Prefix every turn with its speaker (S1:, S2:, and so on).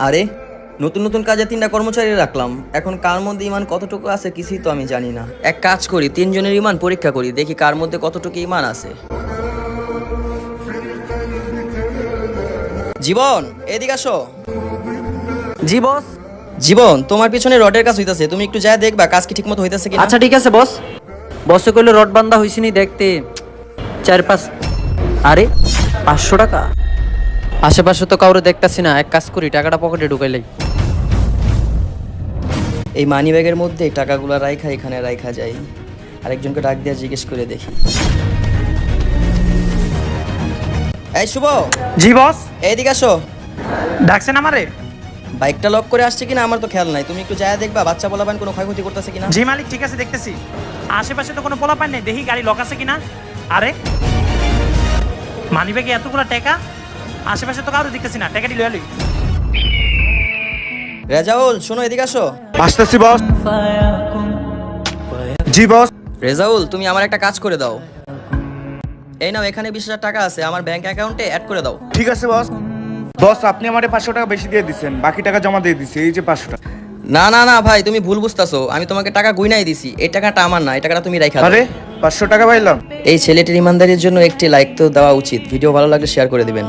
S1: আরে নতুন নতুন কাজে 3টা কর্মচারী রাখলাম, এখন কার মধ্যে ইমান কতটুকু আছে কিছুই তো আমি জানি না। এক কাজ করি, 3 জনের ইমান পরীক্ষা করি, দেখি কার মধ্যে কতটুকু ইমান আছে। জীবন, এদিকে আসো।
S2: জি বস।
S1: জীবন, তোমার পিছনে রডের কাজ হইতাছে, তুমি একটু যায় দেখবা কাজ কি ঠিকমতো হইতাছে কিনা।
S2: আচ্ছা ঠিক আছে বস। বসে কইলো রড বান্ধা হইছিনি দেখতে 4-5। আরে 500 টাকা আশেপাশে তো কাউরে দেখতাছি না, এক কাজ করি টাকাটা পকেটে ঢুকাইলাই।
S1: এই মানি ব্যাগের মধ্যে টাকাগুলো রাইখা এখানে রাইখা যায়, আরেকজনকে ডাক দিয়ে জিজ্ঞেস করে দেখি। এই শুভ,
S3: জি বস।
S1: এইদিকে আসো।
S3: ডাকছেন আমারে?
S1: বাইকটা লক করে আসছে কিনা আমার তো খেয়াল নাই, তুমি একটু যায় দেখবা বাচ্চা পোলাপান কোনো ক্ষয়ক্ষতি করতেছে কিনা।
S3: জি মালিক, ঠিক আছে দেখতেছি। আশেপাশে তো কোনো পোলাপান নেই, দেখি গাড়ি লক আছে কিনা। আরে মানিব্যাগে এতগুলো টাকা, আশেপাশে তো কাউকে দেখতেছি না, টাকাটি লয়ে লই।
S1: রেজাউল শোনো, এদিকে আসো।
S4: আসতেছি বস। জি বস।
S1: রেজাউল, তুমি আমার একটা কাজ করে দাও। এই নাও, এখানে 20,000 টাকা আছে, আমার ব্যাংক অ্যাকাউন্টে অ্যাড করে দাও।
S4: ঠিক আছে বস। বস আপনি আমারে 500 টাকা বেশি দিয়ে দিচ্ছেন, বাকি টাকা জমা দিয়ে দিচ্ছি, এই যে 500 টাকা।
S1: না না না ভাই, তুমি ভুল বুঝতাছো, আমি তোমাকে টাকা গুইনাই দিছি, এই টাকাটা আমার না, এই টাকাটা তুমি রাইখা দাও।
S4: আরে 500 টাকা পাইলাম।
S1: এই ছেলেটির ইমানদারির জন্য একটি লাইক তো দেওয়া উচিত। ভিডিও ভালো লাগলে শেয়ার করে দিবেন।